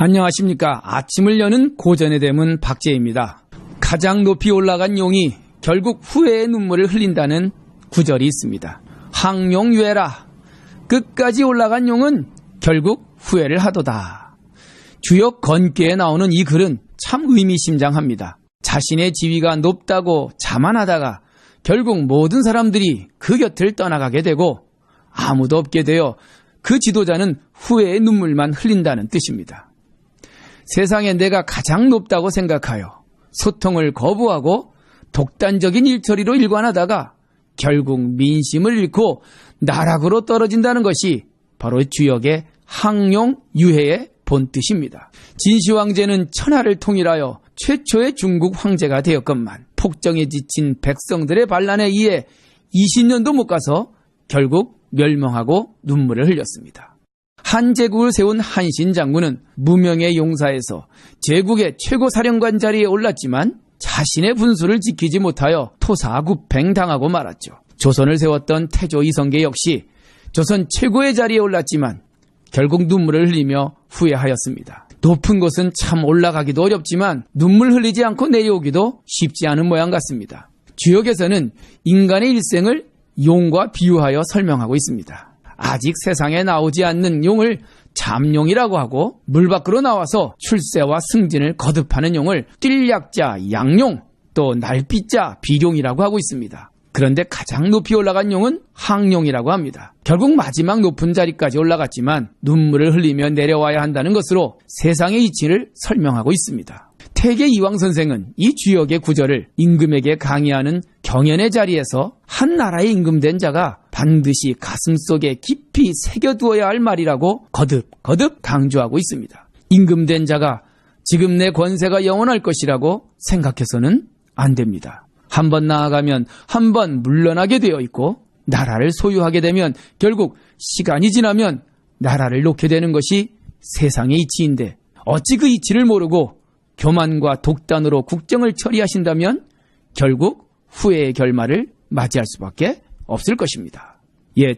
안녕하십니까. 아침을 여는 고전의 대문 박재입니다. 가장 높이 올라간 용이 결국 후회의 눈물을 흘린다는 구절이 있습니다. 항용유해라. 끝까지 올라간 용은 결국 후회를 하도다. 주역 건께에 나오는 이 글은 참 의미심장합니다. 자신의 지위가 높다고 자만하다가 결국 모든 사람들이 그 곁을 떠나가게 되고 아무도 없게 되어 그 지도자는 후회의 눈물만 흘린다는 뜻입니다. 세상에 내가 가장 높다고 생각하여 소통을 거부하고 독단적인 일처리로 일관하다가 결국 민심을 잃고 나락으로 떨어진다는 것이 바로 주역의 항용유해의 본뜻입니다. 진시황제는 천하를 통일하여 최초의 중국 황제가 되었건만 폭정에 지친 백성들의 반란에 의해 20년도 못 가서 결국 멸망하고 눈물을 흘렸습니다. 한 제국을 세운 한신 장군은 무명의 용사에서 제국의 최고 사령관 자리에 올랐지만 자신의 분수를 지키지 못하여 토사구팽당하고 말았죠. 조선을 세웠던 태조 이성계 역시 조선 최고의 자리에 올랐지만 결국 눈물을 흘리며 후회하였습니다. 높은 곳은 참 올라가기도 어렵지만 눈물 흘리지 않고 내려오기도 쉽지 않은 모양 같습니다. 주역에서는 인간의 일생을 용과 비유하여 설명하고 있습니다. 아직 세상에 나오지 않는 용을 잠용이라고 하고 물 밖으로 나와서 출세와 승진을 거듭하는 용을 띨약자 양용, 또 날삣자 비룡이라고 하고 있습니다. 그런데 가장 높이 올라간 용은 항용이라고 합니다. 결국 마지막 높은 자리까지 올라갔지만 눈물을 흘리며 내려와야 한다는 것으로 세상의 이치를 설명하고 있습니다. 태계 이황 선생은 이 주역의 구절을 임금에게 강의하는 경연의 자리에서 한 나라의 임금된 자가 반드시 가슴속에 깊이 새겨두어야 할 말이라고 거듭 강조하고 있습니다. 임금된 자가 지금 내 권세가 영원할 것이라고 생각해서는 안 됩니다. 한 번 나아가면 한 번 물러나게 되어 있고 나라를 소유하게 되면 결국 시간이 지나면 나라를 놓게 되는 것이 세상의 이치인데 어찌 그 이치를 모르고 교만과 독단으로 국정을 처리하신다면 결국 후회의 결말을 맞이할 수밖에 없을 것입니다.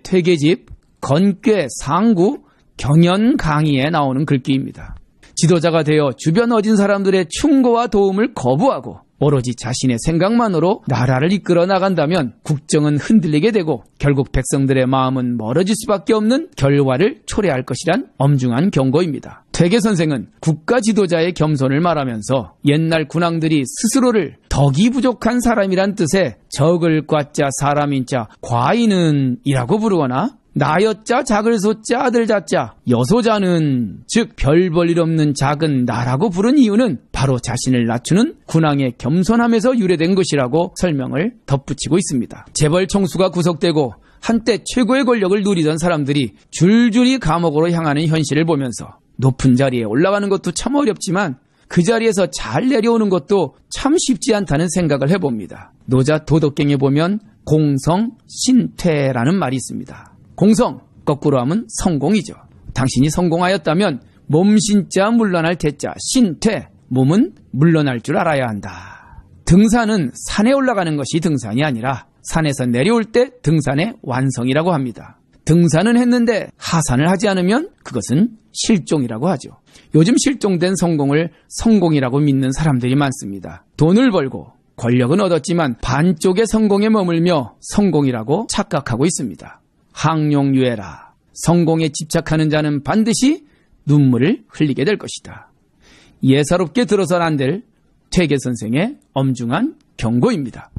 퇴계집 건꽤 상구 경연 강의에 나오는 글귀입니다. 지도자가 되어 주변 어진 사람들의 충고와 도움을 거부하고 오로지 자신의 생각만으로 나라를 이끌어 나간다면 국정은 흔들리게 되고 결국 백성들의 마음은 멀어질 수밖에 없는 결과를 초래할 것이란 엄중한 경고입니다. 퇴계 선생은 국가 지도자의 겸손을 말하면서 옛날 군왕들이 스스로를 덕이 부족한 사람이란 뜻의 적을 과자 사람인자 과인은 이라고 부르거나 나여자 작을 소자 아들 자자 여소자는 즉 별 볼 일 없는 작은 나라고 부른 이유는 바로 자신을 낮추는 군왕의 겸손함에서 유래된 것이라고 설명을 덧붙이고 있습니다. 재벌 총수가 구속되고 한때 최고의 권력을 누리던 사람들이 줄줄이 감옥으로 향하는 현실을 보면서 높은 자리에 올라가는 것도 참 어렵지만 그 자리에서 잘 내려오는 것도 참 쉽지 않다는 생각을 해봅니다. 노자 도덕경에 보면 공성신퇴라는 말이 있습니다. 공성, 거꾸로 하면 성공이죠. 당신이 성공하였다면 몸신자 물러날 태자, 신퇴, 몸은 물러날 줄 알아야 한다. 등산은 산에 올라가는 것이 등산이 아니라 산에서 내려올 때 등산의 완성이라고 합니다. 등산은 했는데 하산을 하지 않으면 그것은 실종이라고 하죠. 요즘 실종된 성공을 성공이라고 믿는 사람들이 많습니다. 돈을 벌고 권력은 얻었지만 반쪽의 성공에 머물며 성공이라고 착각하고 있습니다. 항용유해라. 성공에 집착하는 자는 반드시 눈물을 흘리게 될 것이다. 예사롭게 들어선 안 될 퇴계 선생의 엄중한 경고입니다.